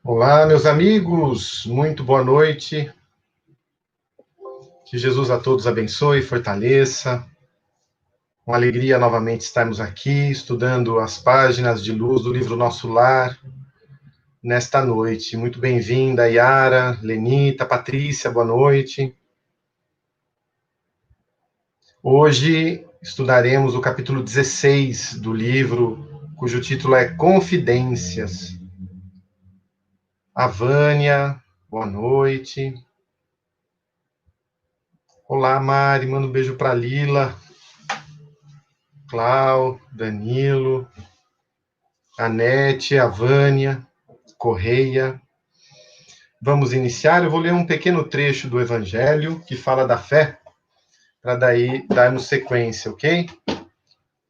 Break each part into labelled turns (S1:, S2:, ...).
S1: Olá, meus amigos, muito boa noite. Que Jesus a todos abençoe e fortaleça. Uma alegria novamente estarmos aqui, estudando as páginas de luz do livro Nosso Lar, nesta noite. Muito bem-vinda, Yara, Lenita, Patrícia, boa noite. Hoje estudaremos o capítulo 16 do livro, cujo título é Confidências. A Vânia, boa noite. Olá, Mari, manda um beijo para Lila. Clau, Danilo, Anete, a Vânia, Correia. Vamos iniciar. Eu vou ler um pequeno trecho do Evangelho que fala da fé, para daí darmos sequência, ok?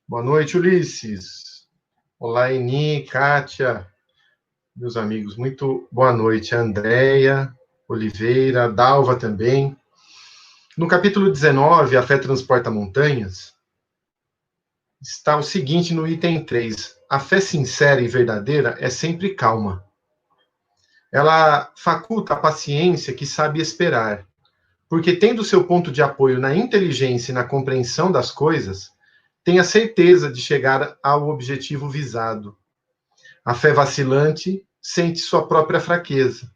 S1: Boa noite, Ulisses. Olá, Eni, Kátia, meus amigos, muito boa noite. Andréia, Oliveira, Dalva também. No capítulo 19, A Fé Transporta Montanhas, está o seguinte no item 3. A fé sincera e verdadeira é sempre calma. Ela faculta a paciência que sabe esperar, porque tendo seu ponto de apoio na inteligência e na compreensão das coisas, tem a certeza de chegar ao objetivo visado. A fé vacilante sente sua própria fraqueza.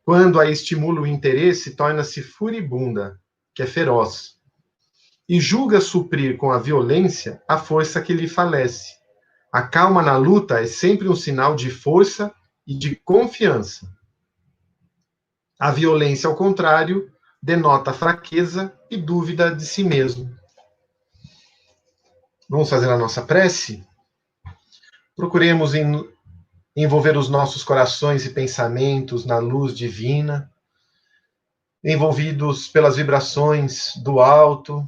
S1: Quando a estimula o interesse, torna-se furibunda, que é feroz, e julga suprir com a violência a força que lhe falece. A calma na luta é sempre um sinal de força e de confiança. A violência, ao contrário, denota fraqueza e dúvida de si mesmo. Vamos fazer a nossa prece? Procuremos envolver os nossos corações e pensamentos na luz divina, envolvidos pelas vibrações do alto.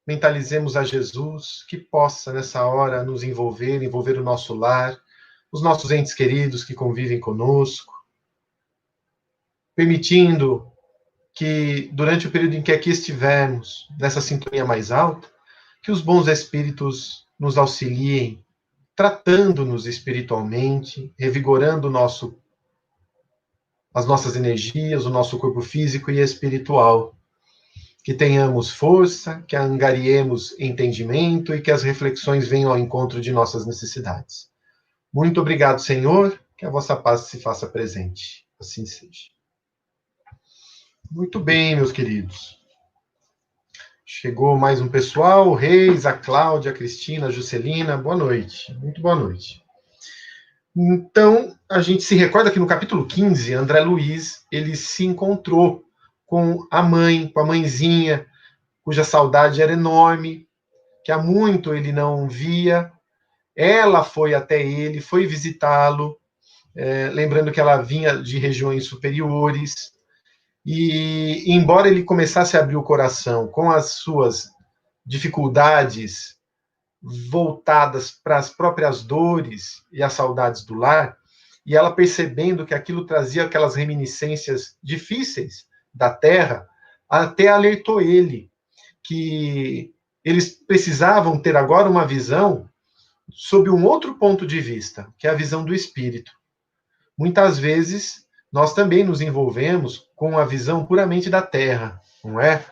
S1: Mentalizemos a Jesus, que possa, nessa hora, nos envolver o nosso lar, os nossos entes queridos que convivem conosco, permitindo que, durante o período em que aqui estivermos, nessa sintonia mais alta, que os bons espíritos nos auxiliem, tratando-nos espiritualmente, revigorando as nossas energias, o nosso corpo físico e espiritual. Que tenhamos força, que angariemos entendimento e que as reflexões venham ao encontro de nossas necessidades. Muito obrigado, Senhor, que a vossa paz se faça presente. Assim seja. Muito bem, meus queridos. Chegou mais um pessoal, o Reis, a Cláudia, a Cristina, a Juscelina, boa noite. Muito boa noite. Então, a gente se recorda que no capítulo 15, André Luiz, ele se encontrou com a mãe, com a mãezinha, cuja saudade era enorme, que há muito ele não via. Ela foi até ele, foi visitá-lo, lembrando que ela vinha de regiões superiores, e embora ele começasse a abrir o coração com as suas dificuldades voltadas para as próprias dores e as saudades do lar, e ela percebendo que aquilo trazia aquelas reminiscências difíceis da terra, até alertou ele que eles precisavam ter agora uma visão sob um outro ponto de vista, que é a visão do espírito. Muitas vezes nós também nos envolvemos com a visão puramente da terra, não é?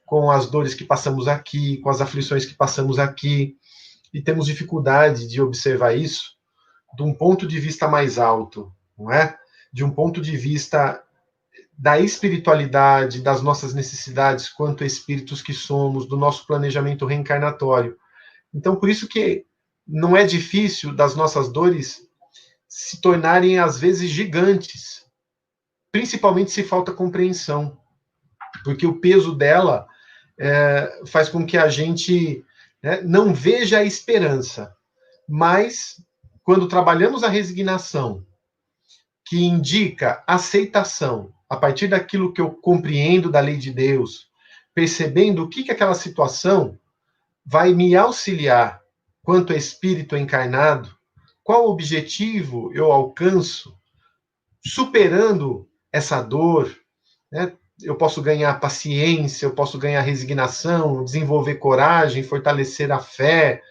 S1: Com as dores que passamos aqui, com as aflições que passamos aqui, e temos dificuldade de observar isso de um ponto de vista mais alto, não é? De um ponto de vista da espiritualidade, das nossas necessidades quanto espíritos que somos, do nosso planejamento reencarnatório. Então, por isso que não é difícil das nossas dores se tornarem, às vezes, gigantes, principalmente se falta compreensão, porque o peso dela faz com que a gente não veja a esperança, mas quando trabalhamos a resignação, que indica aceitação, a partir daquilo que eu compreendo da lei de Deus, percebendo o que aquela situação vai me auxiliar quanto espírito encarnado? Qual objetivo eu alcanço superando essa dor, né? Eu posso ganhar paciência, eu posso ganhar resignação, desenvolver coragem, fortalecer a fé.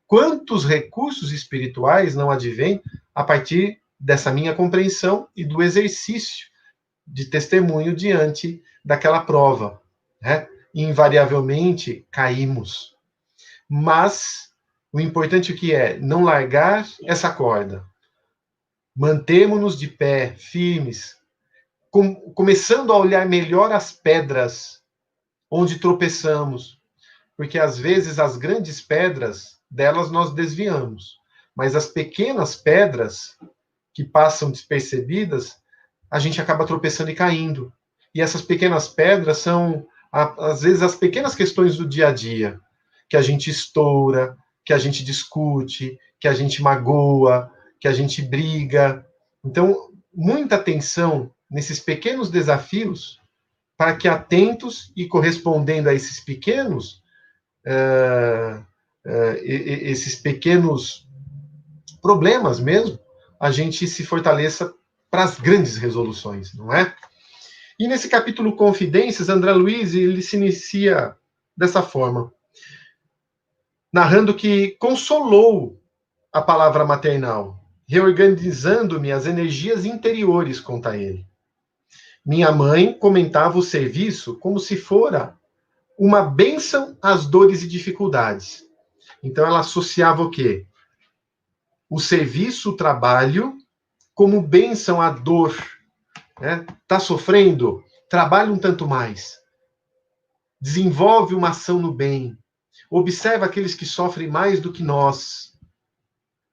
S1: Quantos recursos espirituais não advêm a partir dessa minha compreensão e do exercício de testemunho diante daquela prova, né? Invariavelmente caímos, mas o importante o que é não largar essa corda, mantemos-nos de pé, firmes, começando a olhar melhor as pedras onde tropeçamos, porque às vezes as grandes pedras, delas nós desviamos, mas as pequenas pedras que passam despercebidas, a gente acaba tropeçando e caindo. E essas pequenas pedras são, às vezes, as pequenas questões do dia a dia, que a gente estoura, que a gente discute, que a gente magoa, que a gente briga. Então, muita atenção nesses pequenos desafios, para que atentos e correspondendo a esses pequenos, esses pequenos problemas mesmo, a gente se fortaleça para as grandes resoluções, não é? E nesse capítulo Confidências, André Luiz, ele se inicia dessa forma, narrando que consolou a palavra maternal, reorganizando-me as energias interiores, conta ele. Minha mãe comentava o serviço como se fora uma bênção às dores e dificuldades. Então ela associava o quê? O serviço, o trabalho, como bênção à dor. Né? Tá sofrendo? Trabalha um tanto mais. Desenvolve uma ação no bem. Observa aqueles que sofrem mais do que nós.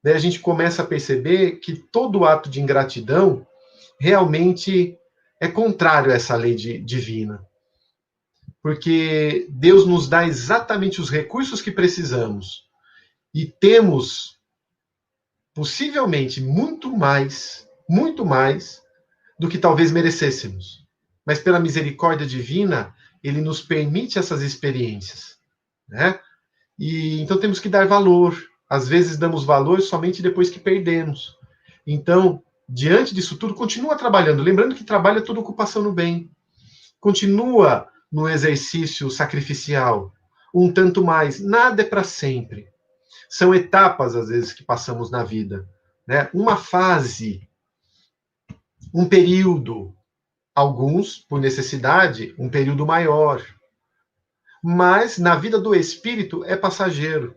S1: Daí a gente começa a perceber que todo ato de ingratidão realmente é contrário a essa lei divina. Porque Deus nos dá exatamente os recursos que precisamos. E temos, possivelmente, muito mais do que talvez merecêssemos. Mas pela misericórdia divina, ele nos permite essas experiências, né? E então temos que dar valor. Às vezes damos valor somente depois que perdemos. Então, diante disso tudo, continua trabalhando. Lembrando que trabalho é toda ocupação no bem. Continua no exercício sacrificial. Um tanto mais. Nada é para sempre. São etapas, às vezes, que passamos na vida, né? Uma fase, um período, alguns, por necessidade, um período maior. Mas na vida do espírito é passageiro.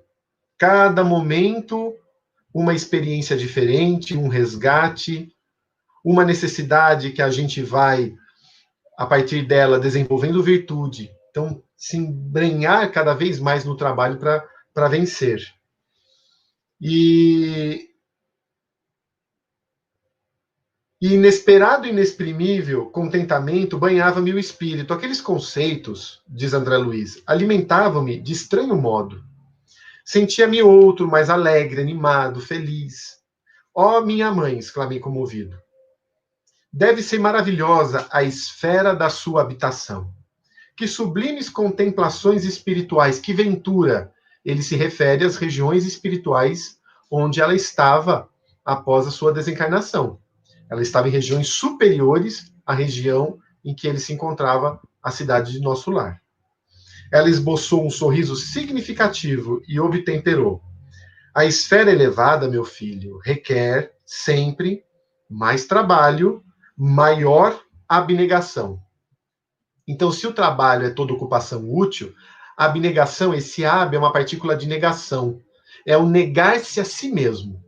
S1: Cada momento, uma experiência diferente, um resgate, uma necessidade que a gente vai, a partir dela, desenvolvendo virtude. Então, se embrenhar cada vez mais no trabalho para vencer. E inesperado e inexprimível contentamento banhava-me o espírito. Aqueles conceitos, diz André Luiz, alimentavam-me de estranho modo. Sentia-me outro, mais alegre, animado, feliz. Ó, minha mãe, exclamei comovido. Deve ser maravilhosa a esfera da sua habitação. Que sublimes contemplações espirituais, que ventura! Ele se refere às regiões espirituais onde ela estava após a sua desencarnação. Ela estava em regiões superiores à região em que ele se encontrava, a cidade de Nosso Lar. Ela esboçou um sorriso significativo e obtemperou. A esfera elevada, meu filho, requer sempre mais trabalho, maior abnegação. Então, se o trabalho é toda ocupação útil, a abnegação, esse ab, é uma partícula de negação. É o negar-se a si mesmo.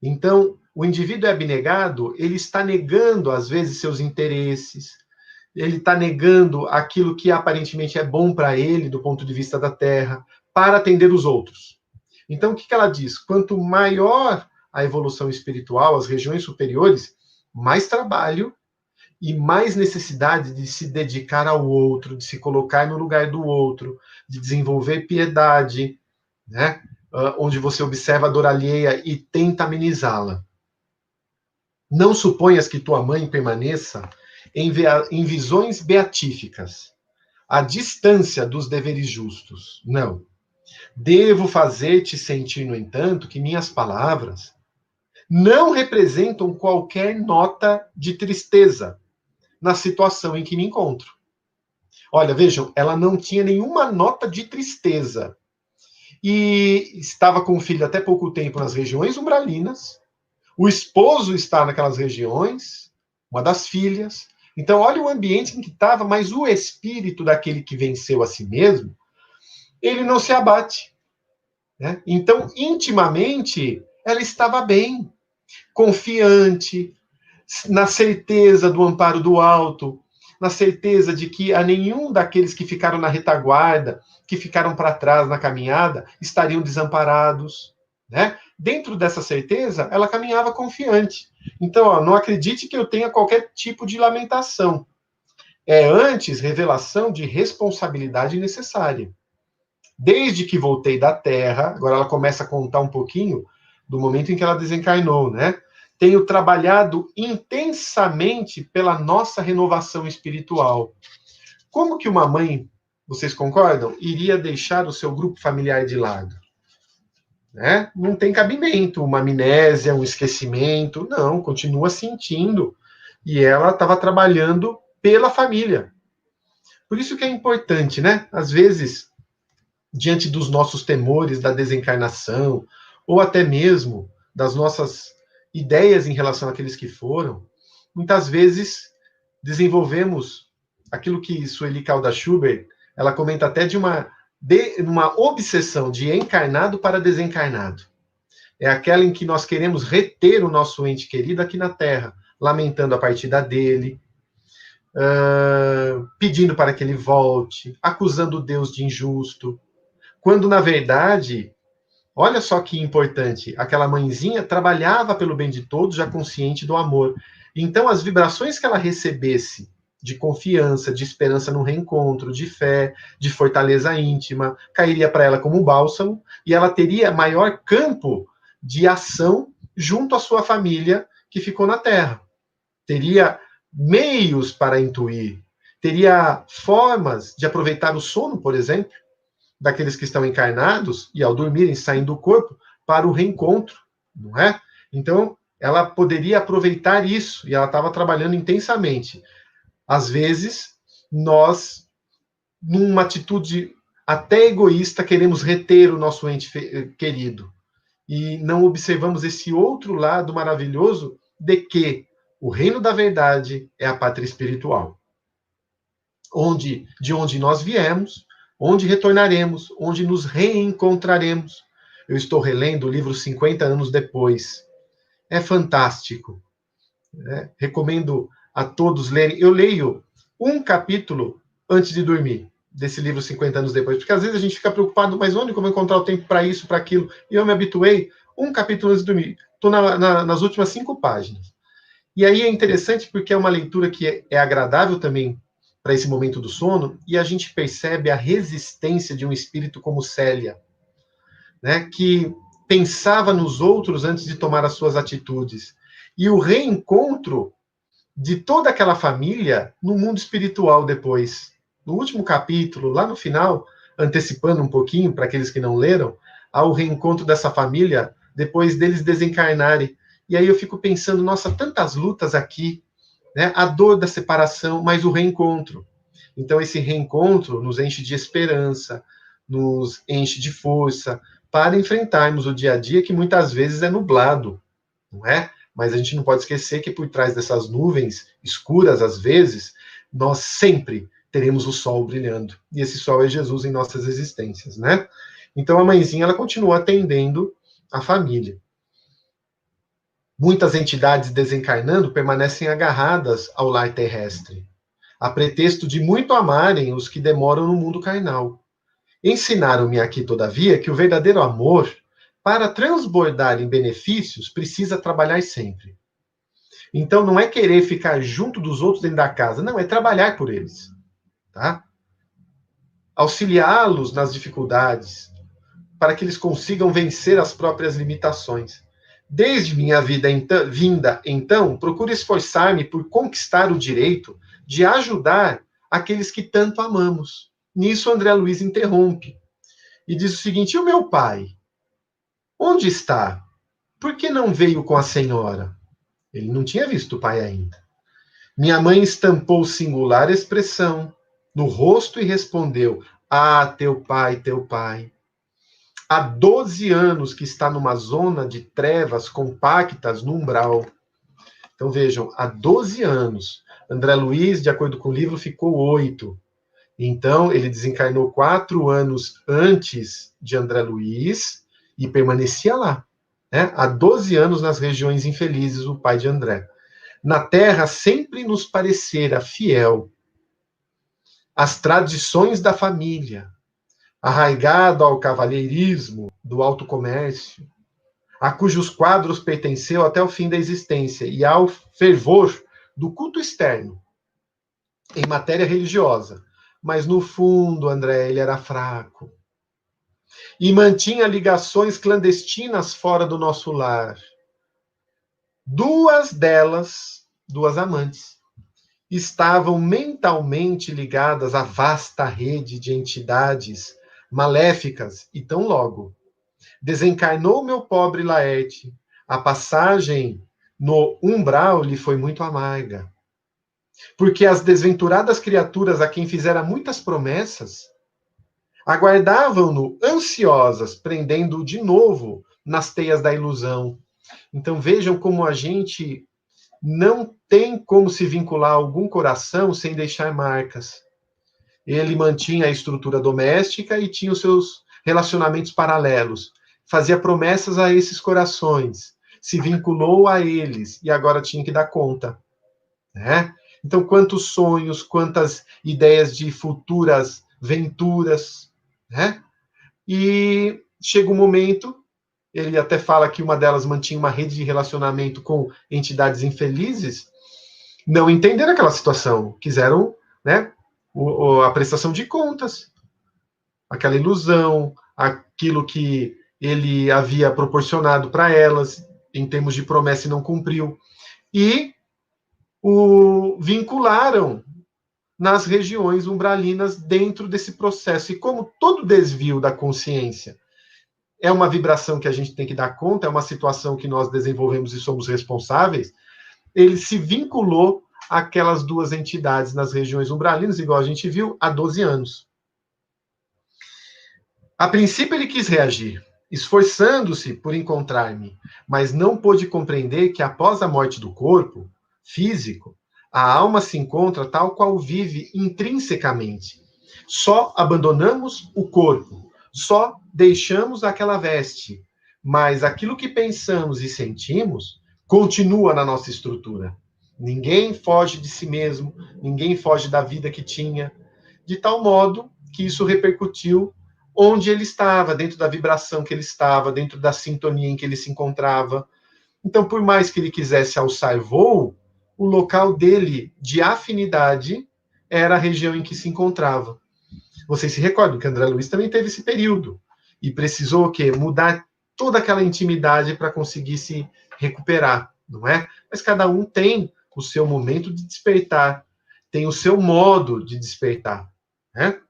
S1: Então, o indivíduo é abnegado, ele está negando, às vezes, seus interesses, ele está negando aquilo que aparentemente é bom para ele, do ponto de vista da Terra, para atender os outros. Então, o que ela diz? Quanto maior a evolução espiritual, as regiões superiores, mais trabalho e mais necessidade de se dedicar ao outro, de se colocar no lugar do outro, de desenvolver piedade, né? Onde você observa a dor alheia e tenta amenizá-la. Não suponhas que tua mãe permaneça em visões beatíficas, à distância dos deveres justos. Não. Devo fazer-te sentir, no entanto, que minhas palavras não representam qualquer nota de tristeza na situação em que me encontro. Olha, vejam, ela não tinha nenhuma nota de tristeza. E estava com o filho até pouco tempo nas regiões umbralinas. O esposo está naquelas regiões, uma das filhas. Então, olha o ambiente em que estava, mas o espírito daquele que venceu a si mesmo, ele não se abate. Né? Então, intimamente, ela estava bem, confiante, na certeza do amparo do alto, na certeza de que a nenhum daqueles que ficaram na retaguarda, que ficaram para trás na caminhada, estariam desamparados. Né? Dentro dessa certeza, ela caminhava confiante. Então, ó, não acredite que eu tenha qualquer tipo de lamentação. É antes revelação de responsabilidade necessária. Desde que voltei da Terra, agora ela começa a contar um pouquinho do momento em que ela desencarnou, né? Tenho trabalhado intensamente pela nossa renovação espiritual. Como que uma mãe, vocês concordam, iria deixar o seu grupo familiar de lado? Né? Não tem cabimento, uma amnésia, um esquecimento, não, continua sentindo. E ela estava trabalhando pela família. Por isso que é importante, né? Às vezes, diante dos nossos temores da desencarnação, ou até mesmo das nossas ideias em relação àqueles que foram, muitas vezes desenvolvemos aquilo que Sueli Caldas Schubert, ela comenta até de uma obsessão de encarnado para desencarnado. É aquela em que nós queremos reter o nosso ente querido aqui na Terra, lamentando a partida dele, pedindo para que ele volte, acusando Deus de injusto, quando, na verdade, olha só que importante, aquela mãezinha trabalhava pelo bem de todos, já consciente do amor. Então, as vibrações que ela recebesse de confiança, de esperança no reencontro, de fé, de fortaleza íntima, cairia para ela como um bálsamo, e ela teria maior campo de ação junto à sua família que ficou na Terra. Teria meios para intuir, teria formas de aproveitar o sono, por exemplo, daqueles que estão encarnados e ao dormirem saem do corpo para o reencontro, não é? Então, ela poderia aproveitar isso e ela estava trabalhando intensamente. Às vezes, nós, numa atitude até egoísta, queremos reter o nosso ente querido e não observamos esse outro lado maravilhoso de que o reino da verdade é a pátria espiritual, de onde nós viemos, onde retornaremos, onde nos reencontraremos. Eu estou relendo o livro 50 anos depois. É fantástico. Né? Recomendo a todos lerem. Eu leio um capítulo antes de dormir, desse livro 50 anos depois, porque às vezes a gente fica preocupado, mas onde que eu vou encontrar o tempo para isso, para aquilo? E eu me habituei, um capítulo antes de dormir. Estou nas últimas 5 páginas. E aí é interessante porque é uma leitura que é agradável também para esse momento do sono, e a gente percebe a resistência de um espírito como Célia, né, que pensava nos outros antes de tomar as suas atitudes. E o reencontro de toda aquela família no mundo espiritual depois. No último capítulo, lá no final, antecipando um pouquinho para aqueles que não leram, há o reencontro dessa família depois deles desencarnarem. E aí eu fico pensando, nossa, tantas lutas aqui, né? A dor da separação, mas o reencontro. Então, esse reencontro nos enche de esperança, nos enche de força para enfrentarmos o dia a dia que muitas vezes é nublado, não é? Mas a gente não pode esquecer que por trás dessas nuvens escuras, às vezes, nós sempre teremos o sol brilhando. E esse sol é Jesus em nossas existências, né? Então, a mãezinha, ela continua atendendo a família. Muitas entidades desencarnando permanecem agarradas ao lar terrestre, a pretexto de muito amarem os que demoram no mundo carnal. Ensinaram-me aqui, todavia, que o verdadeiro amor, para transbordar em benefícios, precisa trabalhar sempre. Então, não é querer ficar junto dos outros dentro da casa, não, é trabalhar por eles. Tá? Auxiliá-los nas dificuldades, para que eles consigam vencer as próprias limitações. Desde minha vinda, então, procuro esforçar-me por conquistar o direito de ajudar aqueles que tanto amamos. Nisso, André Luiz interrompe. e diz o seguinte: e o meu pai? Onde está? Por que não veio com a senhora? Ele não tinha visto o pai ainda. Minha mãe estampou singular expressão no rosto e respondeu: ah, teu pai, teu pai. Há 12 anos que está numa zona de trevas compactas no umbral. Então vejam, há 12 anos. André Luiz, de acordo com o livro, ficou 8. Então, ele desencarnou 4 anos antes de André Luiz e permanecia lá. Né? Há 12 anos nas regiões infelizes, o pai de André. Na Terra sempre nos parecera fiel às tradições da família, arraigado ao cavalheirismo do alto comércio, a cujos quadros pertenceu até o fim da existência, e ao fervor do culto externo, em matéria religiosa. Mas, no fundo, André, ele era fraco. E mantinha ligações clandestinas fora do nosso lar. Duas delas, duas amantes, estavam mentalmente ligadas à vasta rede de entidades maléficas, e tão logo desencarnou meu pobre Laerte, a passagem no umbral lhe foi muito amarga, porque as desventuradas criaturas a quem fizera muitas promessas aguardavam-no ansiosas, prendendo-o de novo nas teias da ilusão. Então vejam como a gente não tem como se vincular a algum coração sem deixar marcas. Ele mantinha a estrutura doméstica e tinha os seus relacionamentos paralelos. Fazia promessas a esses corações, se vinculou a eles e agora tinha que dar conta. Né? Então, quantos sonhos, quantas ideias de futuras venturas. Né? E chega um momento, ele até fala que uma delas mantinha uma rede de relacionamento com entidades infelizes, não entenderam aquela situação, quiseram, né, a prestação de contas, aquela ilusão, aquilo que ele havia proporcionado para elas, em termos de promessa e não cumpriu, e o vincularam nas regiões umbralinas dentro desse processo. E como todo desvio da consciência é uma vibração que a gente tem que dar conta, é uma situação que nós desenvolvemos e somos responsáveis, ele se vinculou àquelas duas entidades nas regiões umbralinas, igual a gente viu, há 12 anos. A princípio ele quis reagir, esforçando-se por encontrar-me, mas não pôde compreender que após a morte do corpo físico, a alma se encontra tal qual vive intrinsecamente. Só abandonamos o corpo, só deixamos aquela veste, mas aquilo que pensamos e sentimos continua na nossa estrutura. Ninguém foge de si mesmo, ninguém foge da vida que tinha, de tal modo que isso repercutiu onde ele estava, dentro da vibração que ele estava, dentro da sintonia em que ele se encontrava. Então, por mais que ele quisesse alçar voo, o local dele de afinidade era a região em que se encontrava. Vocês se recordam que André Luiz também teve esse período e precisou o quê? Mudar toda aquela intimidade para conseguir se recuperar, não é? Mas cada um tem o seu momento de despertar, tem o seu modo de despertar, né?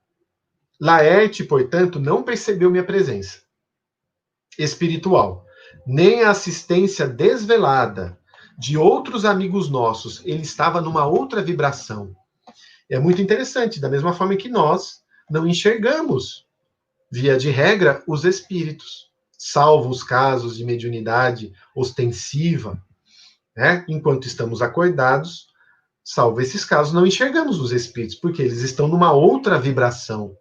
S1: Laerte, portanto, não percebeu minha presença espiritual, nem a assistência desvelada de outros amigos nossos. Ele estava numa outra vibração. É muito interessante, da mesma forma que nós não enxergamos, via de regra, os espíritos, salvo os casos de mediunidade ostensiva, né? Enquanto estamos acordados, salvo esses casos, não enxergamos os espíritos, porque eles estão numa outra vibração.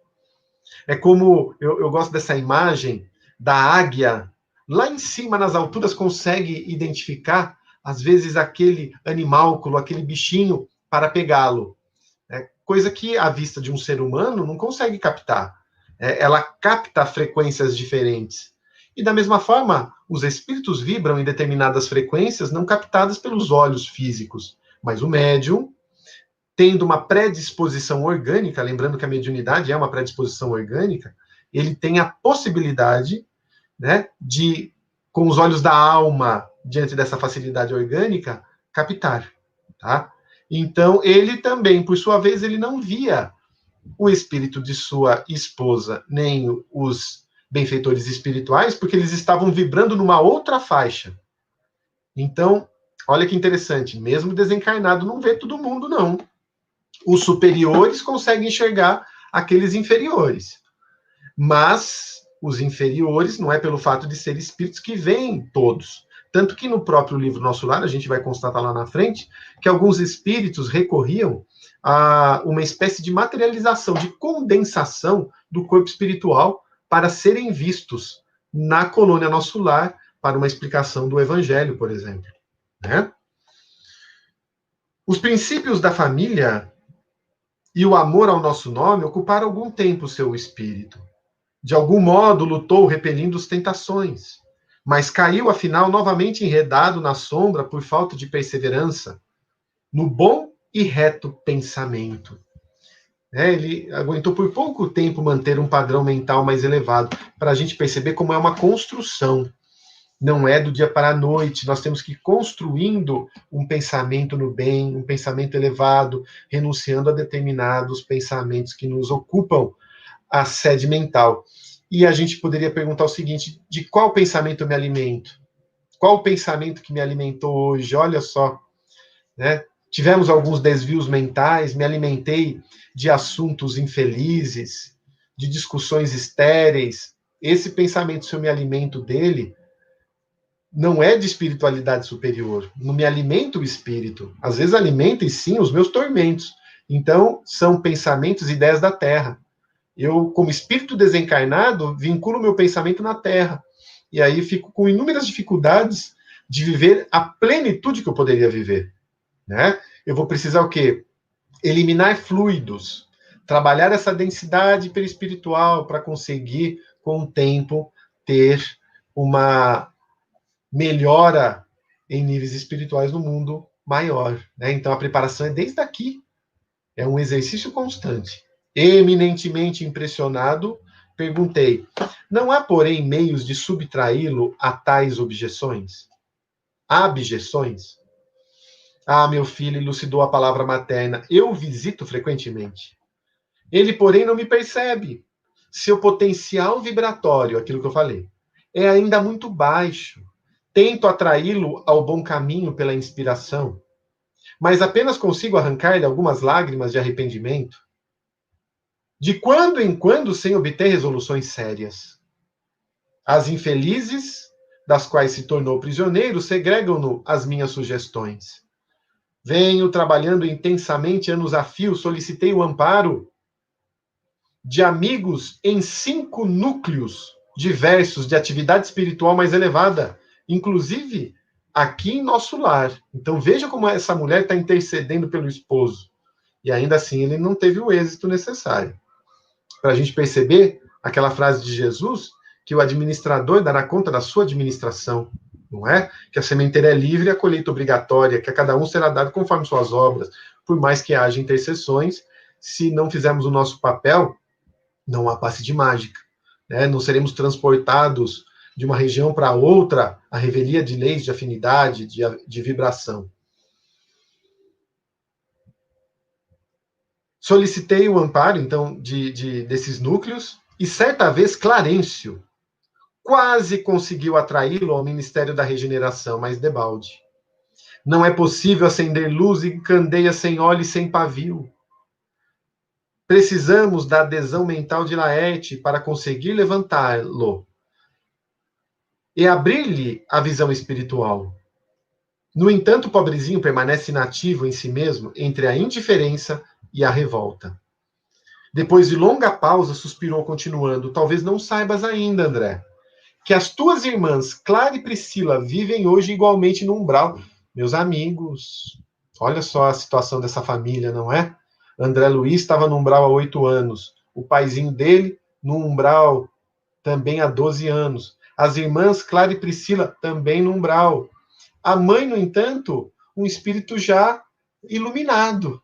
S1: É como, eu gosto dessa imagem da águia, lá em cima, nas alturas, consegue identificar, às vezes, aquele animálculo, aquele bichinho, para pegá-lo. Coisa que a vista de um ser humano não consegue captar. Ela capta frequências diferentes. E da mesma forma, os espíritos vibram em determinadas frequências não captadas pelos olhos físicos, mas o médium, tendo uma predisposição orgânica, lembrando que a mediunidade é uma predisposição orgânica, ele tem a possibilidade, né, de, com os olhos da alma, diante dessa facilidade orgânica, captar. Tá? Então, ele também, por sua vez, ele não via o espírito de sua esposa, nem os benfeitores espirituais, porque eles estavam vibrando numa outra faixa. Então, olha que interessante, mesmo desencarnado não vê todo mundo, não. Os superiores conseguem enxergar aqueles inferiores. Mas os inferiores não é pelo fato de serem espíritos que veem todos. Tanto que no próprio livro Nosso Lar, a gente vai constatar lá na frente, que alguns espíritos recorriam a uma espécie de materialização, de condensação do corpo espiritual para serem vistos na colônia Nosso Lar para uma explicação do Evangelho, por exemplo. Né? Os princípios da família e o amor ao nosso nome ocuparam algum tempo o seu espírito. De algum modo, lutou repelindo as tentações, mas caiu, afinal, novamente enredado na sombra por falta de perseverança, no bom e reto pensamento. Ele aguentou por pouco tempo manter um padrão mental mais elevado, para a gente perceber como é uma construção. Não é do dia para a noite, nós temos que ir construindo um pensamento no bem, um pensamento elevado, renunciando a determinados pensamentos que nos ocupam a sede mental. E a gente poderia perguntar o seguinte: de qual pensamento eu me alimento? Qual o pensamento que me alimentou hoje? Olha só, né? Tivemos alguns desvios mentais, me alimentei de assuntos infelizes, de discussões estéreis. Esse pensamento, se eu me alimento dele, não é de espiritualidade superior. Não me alimenta o espírito. Às vezes alimenta, e sim, os meus tormentos. Então, são pensamentos e ideias da terra. Eu, como espírito desencarnado, vinculo meu pensamento na Terra. E aí fico com inúmeras dificuldades de viver a plenitude que eu poderia viver. Né? Eu vou precisar o quê? Eliminar fluidos, trabalhar essa densidade perispiritual para conseguir, com o tempo, ter uma melhora em níveis espirituais no mundo maior. Né? Então, a preparação é desde aqui. É um exercício constante. Eminentemente impressionado, perguntei: não há, porém, meios de subtraí-lo a tais objeções? Abjeções? Ah, meu filho, elucidou a palavra materna, eu o visito frequentemente. Ele, porém, não me percebe. Seu potencial vibratório, aquilo que eu falei, é ainda muito baixo. Tento atraí-lo ao bom caminho pela inspiração, mas apenas consigo arrancar-lhe algumas lágrimas de arrependimento. De quando em quando, sem obter resoluções sérias. As infelizes, das quais se tornou prisioneiro, segregam-no às minhas sugestões. Venho trabalhando intensamente anos a fio, solicitei o amparo de amigos em 5 núcleos diversos de atividade espiritual mais elevada, inclusive aqui em Nosso Lar. Então veja como essa mulher está intercedendo pelo esposo. E ainda assim ele não teve o êxito necessário. Para a gente perceber aquela frase de Jesus, que o administrador dará conta da sua administração, não é? Que a sementeira é livre e a colheita obrigatória, que a cada um será dado conforme suas obras, por mais que haja intercessões, se não fizermos o nosso papel, não há passe de mágica, né? Não seremos transportados de uma região para outra, a revelia de leis de afinidade, de vibração. Solicitei o amparo, então, desses núcleos, e certa vez Clarencio quase conseguiu atraí-lo ao Ministério da Regeneração, mas debalde. Não é possível acender luz em candeia sem óleo e sem pavio. Precisamos da adesão mental de Laerte para conseguir levantá-lo e abrir-lhe a visão espiritual. No entanto, o pobrezinho permanece inativo em si mesmo entre a indiferença e a revolta. Depois de longa pausa, suspirou, continuando: talvez não saibas ainda, André, que as tuas irmãs, Clara e Priscila, vivem hoje igualmente no umbral. Meus amigos, olha só a situação dessa família, não é? André Luiz estava no umbral há 8 anos. O paizinho dele, no umbral, também há 12 anos. As irmãs, Clara e Priscila, também no umbral. A mãe, no entanto, um espírito já iluminado.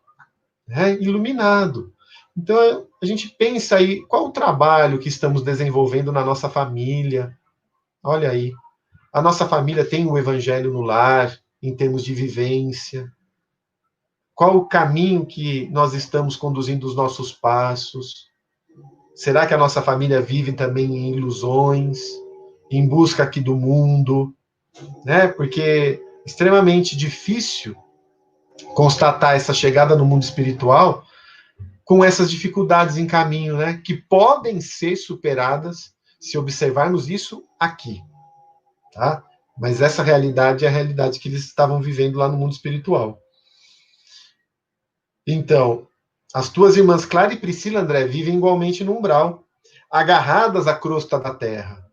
S1: Né? Iluminado. Então, a gente pensa aí, qual o trabalho que estamos desenvolvendo na nossa família? Olha aí, a nossa família tem o evangelho no lar, em termos de vivência. Qual o caminho que nós estamos conduzindo os nossos passos? Será que a nossa família vive também em ilusões, em busca aqui do mundo, né? Porque é extremamente difícil constatar essa chegada no mundo espiritual com essas dificuldades em caminho, né? Que podem ser superadas se observarmos isso aqui, tá? Mas essa realidade é a realidade que eles estavam vivendo lá no mundo espiritual. Então, as tuas irmãs Clara e Priscila, André, vivem igualmente no umbral, agarradas à crosta da terra.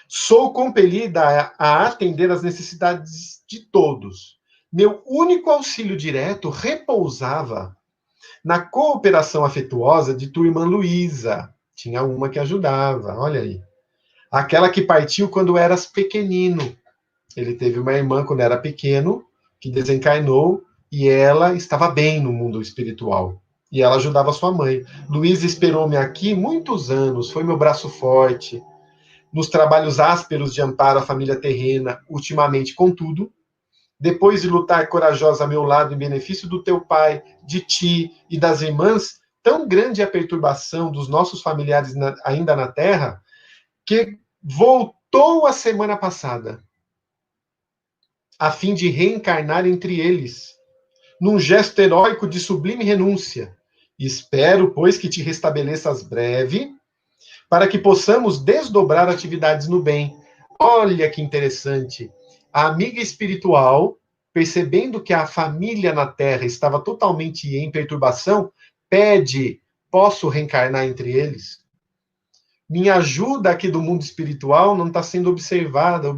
S1: Sou compelida a atender às necessidades de todos. Meu único auxílio direto repousava na cooperação afetuosa de tua irmã Luísa. Tinha uma que ajudava, olha aí. Aquela que partiu quando eras pequenino. Ele teve uma irmã quando era pequeno, que desencarnou, e ela estava bem no mundo espiritual. E ela ajudava sua mãe. Luísa esperou-me aqui muitos anos, foi meu braço forte, nos trabalhos ásperos de amparo à família terrena, ultimamente, contudo, depois de lutar corajosa a meu lado em benefício do teu pai, de ti e das irmãs, tão grande é a perturbação dos nossos familiares ainda na terra, que voltou a semana passada, a fim de reencarnar entre eles, num gesto heróico de sublime renúncia. Espero, pois, que te restabeleças breve, para que possamos desdobrar atividades no bem. Olha que interessante. A amiga espiritual, percebendo que a família na Terra estava totalmente em perturbação, pede: posso reencarnar entre eles? Minha ajuda aqui do mundo espiritual não está sendo observada,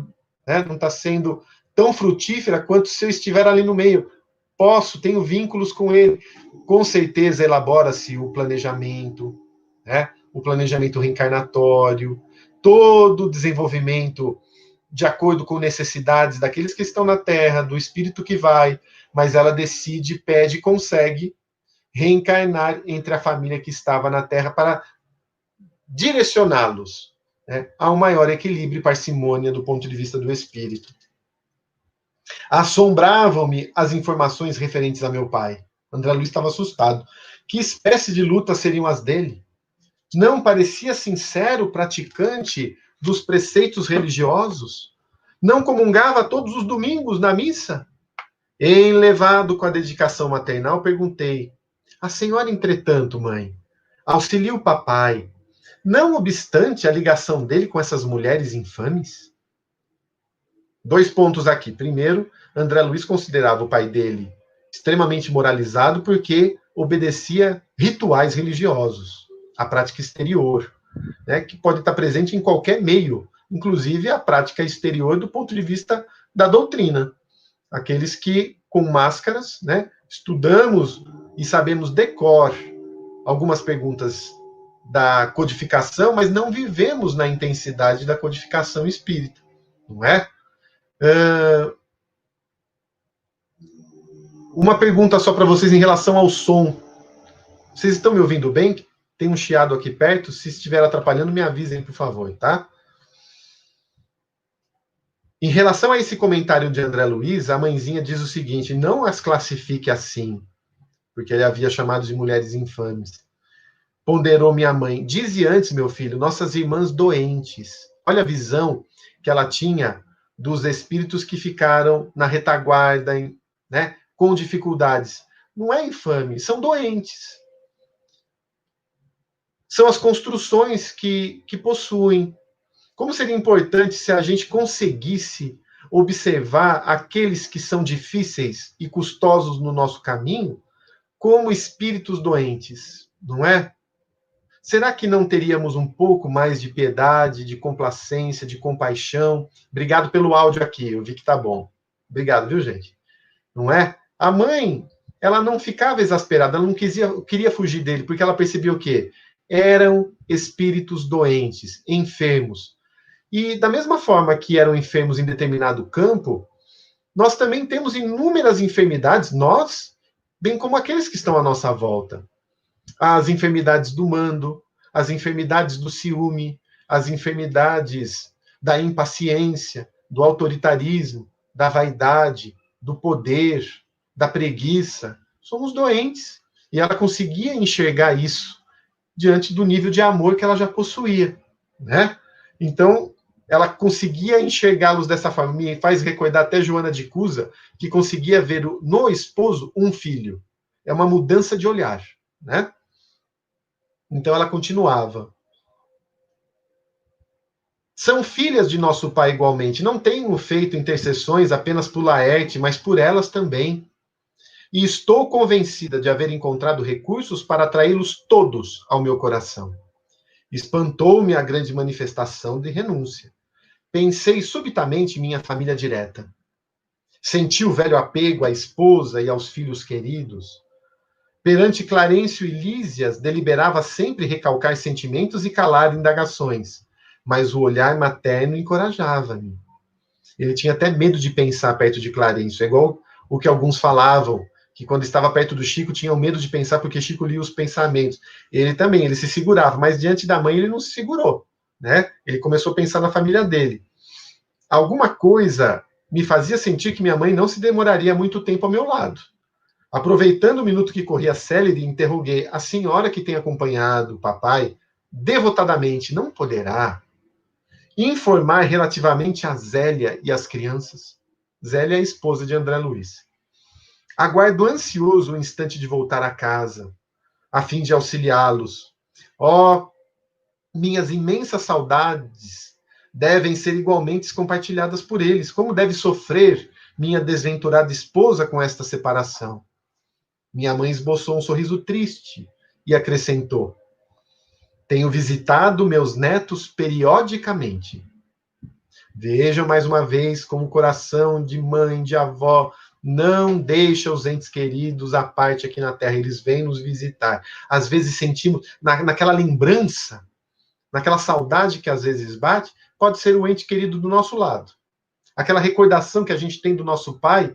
S1: né? Não está sendo tão frutífera quanto se eu estiver ali no meio. Posso, tenho vínculos com ele. Com certeza elabora-se o planejamento, né? O planejamento reencarnatório, todo o desenvolvimento de acordo com necessidades daqueles que estão na Terra, do espírito que vai, mas ela decide, pede, consegue reencarnar entre a família que estava na Terra para direcioná-los, né, a um maior equilíbrio e parcimônia do ponto de vista do espírito. Assombravam-me as informações referentes a meu pai. André Luiz estava assustado. Que espécie de lutas seriam as dele? Não parecia sincero praticante dos preceitos religiosos? Não comungava todos os domingos na missa? Enlevado com a dedicação maternal, perguntei: a senhora, entretanto, mãe, auxilia o papai, não obstante a ligação dele com essas mulheres infames? 2 pontos aqui. Primeiro, André Luiz considerava o pai dele extremamente moralizado porque obedecia rituais religiosos, a prática exterior, né, que pode estar presente em qualquer meio, inclusive a prática exterior do ponto de vista da doutrina. Aqueles que, com máscaras, né, estudamos e sabemos decor algumas perguntas da codificação, mas não vivemos na intensidade da codificação espírita, não é? Uma pergunta só para vocês em relação ao som. Vocês estão me ouvindo bem? Tem um chiado aqui perto. Se estiver atrapalhando, me avisem, por favor, tá? Em relação a esse comentário de André Luiz, a mãezinha diz o seguinte: não as classifique assim, porque ele havia chamado de mulheres infames. Ponderou minha mãe: dize antes, meu filho, nossas irmãs doentes. Olha a visão que ela tinha dos espíritos que ficaram na retaguarda, né, com dificuldades. Não é infame, são doentes. São as construções que possuem. Como seria importante se a gente conseguisse observar aqueles que são difíceis e custosos no nosso caminho como espíritos doentes, não é? Será que não teríamos um pouco mais de piedade, de complacência, de compaixão? Obrigado pelo áudio aqui, eu vi que tá bom. Obrigado, viu, gente? Não é? A mãe, ela não ficava exasperada, ela não queria fugir dele, porque ela percebia o quê? Eram espíritos doentes, enfermos. E da mesma forma que eram enfermos em determinado campo, nós também temos inúmeras enfermidades, nós, bem como aqueles que estão à nossa volta. As enfermidades do mando, as enfermidades do ciúme, as enfermidades da impaciência, do autoritarismo, da vaidade, do poder, da preguiça. Somos doentes. E ela conseguia enxergar isso diante do nível de amor que ela já possuía, né? Então, ela conseguia enxergá-los dessa forma. Me faz recordar até Joana de Cusa, que conseguia ver no esposo um filho. É uma mudança de olhar, né? Então, ela continuava. São filhas de nosso Pai igualmente. Não tenho feito intercessões apenas por Laerte, mas por elas também. E estou convencida de haver encontrado recursos para atraí-los todos ao meu coração. Espantou-me a grande manifestação de renúncia. Pensei subitamente em minha família direta. Senti o velho apego à esposa e aos filhos queridos. Perante Clarencio e Lísias, deliberava sempre recalcar sentimentos e calar indagações, mas o olhar materno encorajava-me. Ele tinha até medo de pensar perto de Clarencio, é igual o que alguns falavam, que quando estava perto do Chico tinham medo de pensar porque Chico lia os pensamentos. Ele também, ele se segurava, mas diante da mãe ele não se segurou, né? Ele começou a pensar na família dele. Alguma coisa me fazia sentir que minha mãe não se demoraria muito tempo ao meu lado. Aproveitando o minuto que corria célere, interroguei: a senhora que tem acompanhado o papai devotadamente não poderá informar relativamente a Zélia e as crianças? Zélia é a esposa de André Luiz. Aguardo ansioso o instante de voltar a casa, a fim de auxiliá-los. Oh, minhas imensas saudades devem ser igualmente compartilhadas por eles. Como deve sofrer minha desventurada esposa com esta separação? Minha mãe esboçou um sorriso triste e acrescentou: tenho visitado meus netos periodicamente. Vejam mais uma vez como o coração de mãe, de avó, não deixa os entes queridos à parte aqui na Terra. Eles vêm nos visitar. Às vezes sentimos, naquela lembrança, naquela saudade que às vezes bate, pode ser o ente querido do nosso lado. Aquela recordação que a gente tem do nosso pai,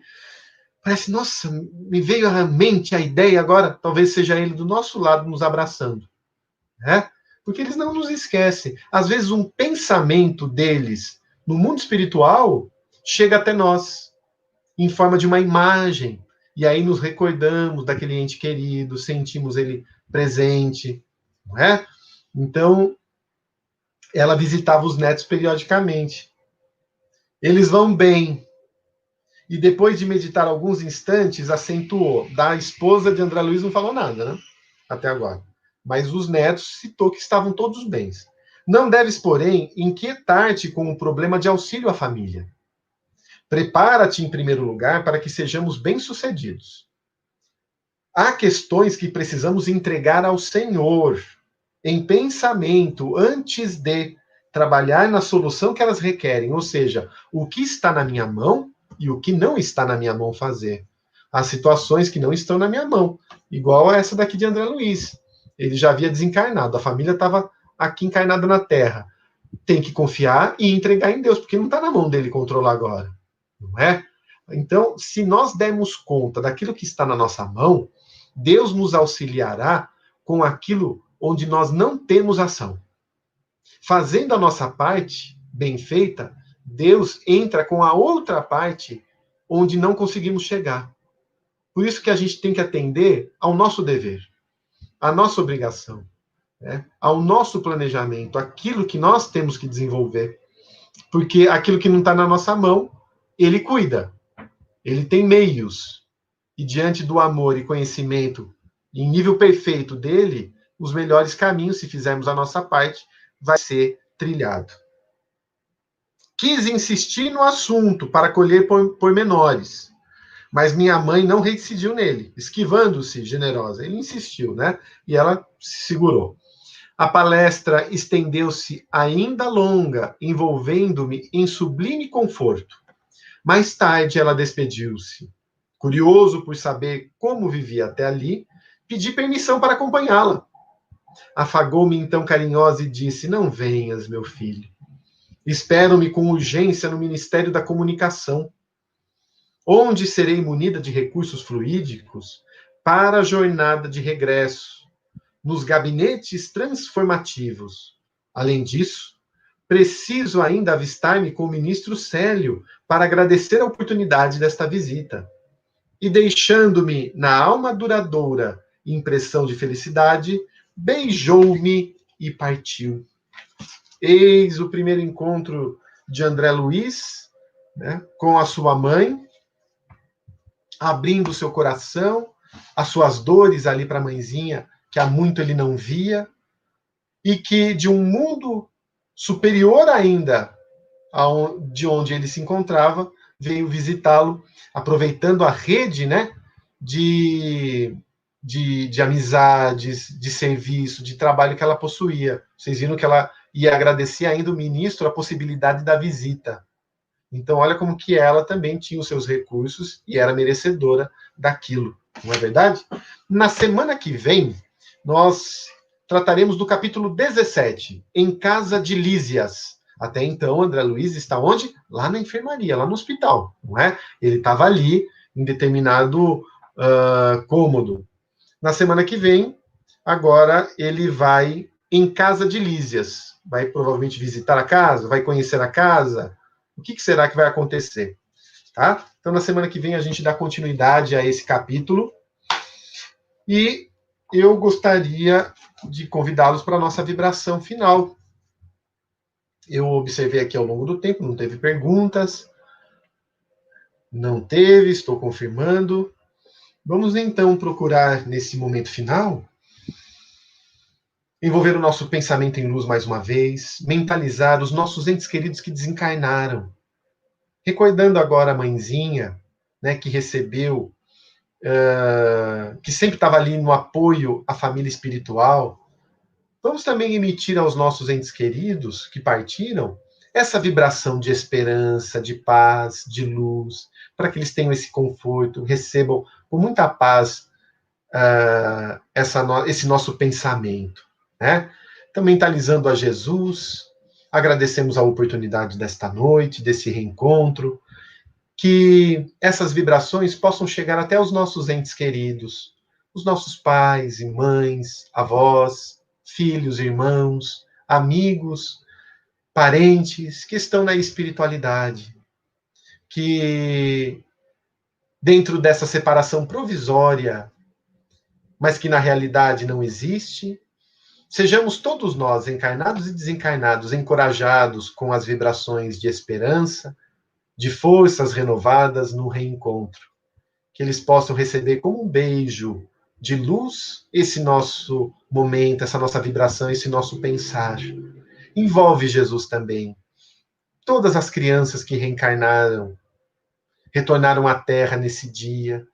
S1: parece, nossa, me veio à mente a ideia agora, talvez seja ele do nosso lado nos abraçando, né? Porque eles não nos esquecem. Às vezes um pensamento deles no mundo espiritual chega até nós em forma de uma imagem, e aí nos recordamos daquele ente querido, sentimos ele presente, não é? Então, ela visitava os netos periodicamente. Eles vão bem. E depois de meditar alguns instantes, acentuou. Da esposa de André Luiz não falou nada, né? Até agora. Mas os netos citou que estavam todos bens. Não deves, porém, inquietar-te com o problema de auxílio à família. Prepara-te, em primeiro lugar, para que sejamos bem-sucedidos. Há questões que precisamos entregar ao Senhor em pensamento antes de trabalhar na solução que elas requerem, ou seja, o que está na minha mão e o que não está na minha mão fazer. Há situações que não estão na minha mão, igual a essa daqui de André Luiz. Ele já havia desencarnado, a família estava aqui encarnada na Terra. Tem que confiar e entregar em Deus, porque não está na mão dele controlar agora, não é? Então, se nós dermos conta daquilo que está na nossa mão, Deus nos auxiliará com aquilo onde nós não temos ação. Fazendo a nossa parte bem feita, Deus entra com a outra parte onde não conseguimos chegar. Por isso que a gente tem que atender ao nosso dever, à nossa obrigação, né? Ao nosso planejamento, aquilo que nós temos que desenvolver. Porque aquilo que não está na nossa mão, ele cuida. Ele tem meios. E diante do amor e conhecimento em nível perfeito dele, os melhores caminhos, se fizermos a nossa parte, vai ser trilhado. Quis insistir no assunto para colher pormenores, mas minha mãe não reincidiu nele, esquivando-se, generosa. Ele insistiu, né? E ela se segurou. A palestra estendeu-se ainda longa, envolvendo-me em sublime conforto. Mais tarde ela despediu-se. Curioso por saber como vivia até ali, pedi permissão para acompanhá-la. Afagou-me então carinhosa e disse: não venhas, meu filho. Espero-me com urgência no Ministério da Comunicação, onde serei munida de recursos fluídicos para a jornada de regresso, nos gabinetes transformativos. Além disso, preciso ainda avistar-me com o ministro Célio para agradecer a oportunidade desta visita. E deixando-me na alma duradoura impressão de felicidade, beijou-me e partiu. Eis o primeiro encontro de André Luiz, né, com a sua mãe, abrindo o seu coração, as suas dores ali para a mãezinha, que há muito ele não via, e que de um mundo superior ainda de onde ele se encontrava, veio visitá-lo, aproveitando a rede, né, de amizades, de serviço, de trabalho que ela possuía. Vocês viram que ela ia agradecer ainda o ministro a possibilidade da visita. Então, olha como que ela também tinha os seus recursos e era merecedora daquilo, não é verdade? Na semana que vem, nós trataremos do capítulo 17, Em Casa de Lísias. Até então, André Luiz está onde? Lá na enfermaria, lá no hospital, não é? Ele estava ali em determinado cômodo. Na semana que vem, agora ele vai em Casa de Lísias. Vai provavelmente visitar a casa, vai conhecer a casa. O que será que vai acontecer? Tá? Então, na semana que vem, a gente dá continuidade a esse capítulo. E eu gostaria de convidá-los para a nossa vibração final. Eu observei aqui ao longo do tempo, não teve perguntas. Não teve, estou confirmando. Vamos então procurar, nesse momento final, envolver o nosso pensamento em luz mais uma vez, mentalizar os nossos entes queridos que desencarnaram. Recordando agora a mãezinha, né, que recebeu, que sempre estava ali no apoio à família espiritual. Vamos também emitir aos nossos entes queridos que partiram essa vibração de esperança, de paz, de luz, para que eles tenham esse conforto, recebam com muita paz esse nosso pensamento, né? Então, mentalizando a Jesus, agradecemos a oportunidade desta noite, desse reencontro, que essas vibrações possam chegar até os nossos entes queridos, os nossos pais e mães, avós, filhos, irmãos, amigos, parentes que estão na espiritualidade, que dentro dessa separação provisória, mas que na realidade não existe, sejamos todos nós, encarnados e desencarnados, encorajados com as vibrações de esperança, de forças renovadas no reencontro. Que eles possam receber como um beijo de luz esse nosso momento, essa nossa vibração, esse nosso pensar. Envolve Jesus também. Todas as crianças que reencarnaram, retornaram à Terra nesse dia,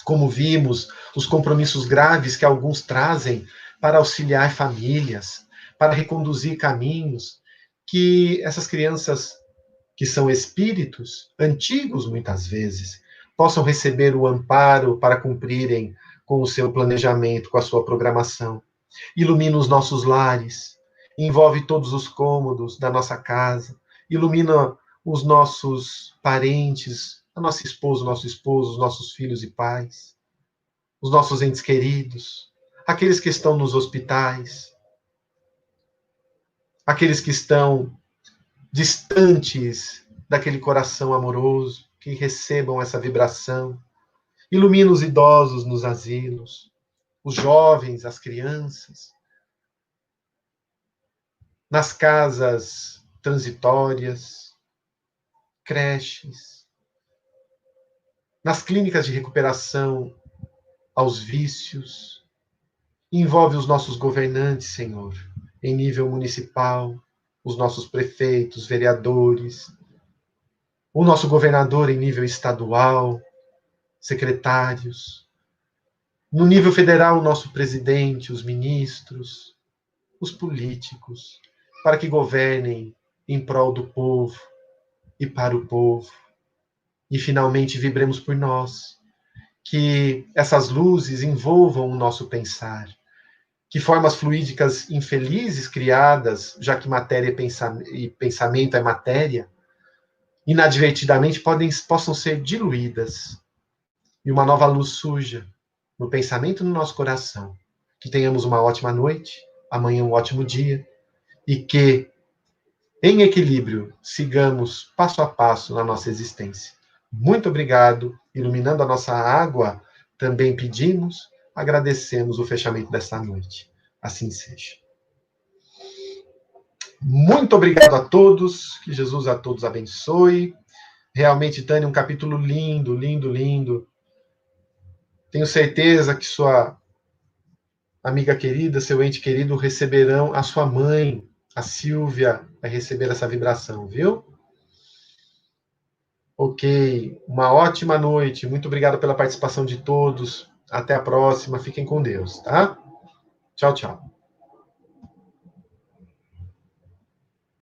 S1: como vimos, os compromissos graves que alguns trazem para auxiliar famílias, para reconduzir caminhos, que essas crianças, que são espíritos antigos muitas vezes, possam receber o amparo para cumprirem com o seu planejamento, com a sua programação. Ilumina os nossos lares, envolve todos os cômodos da nossa casa, ilumina os nossos parentes, a nossa esposa, o nosso esposo, os nossos filhos e pais, os nossos entes queridos, aqueles que estão nos hospitais, aqueles que estão distantes daquele coração amoroso, que recebam essa vibração. Ilumina os idosos nos asilos, os jovens, as crianças, nas casas transitórias, creches, nas clínicas de recuperação aos vícios. Envolve os nossos governantes, Senhor, em nível municipal, os nossos prefeitos, vereadores, o nosso governador em nível estadual, secretários, no nível federal, o nosso presidente, os ministros, os políticos, para que governem em prol do povo e para o povo. E finalmente vibremos por nós, que essas luzes envolvam o nosso pensar, que formas fluídicas infelizes criadas, já que matéria e pensamento é matéria, inadvertidamente possam ser diluídas e uma nova luz surja no pensamento e no nosso coração. Que tenhamos uma ótima noite, amanhã um ótimo dia, e que, em equilíbrio, sigamos passo a passo na nossa existência. Muito obrigado. Iluminando a nossa água, também pedimos, agradecemos o fechamento desta noite. assim seja. Muito obrigado a todos, que Jesus a todos abençoe. Realmente, Tânia, um capítulo lindo, lindo, lindo. Tenho certeza que sua amiga querida, seu ente querido, receberão a sua mãe, a Silvia, vai receber essa vibração, viu? Ok, uma ótima noite. Muito obrigado pela participação de todos. Até a próxima. Fiquem com Deus, tá? Tchau, tchau.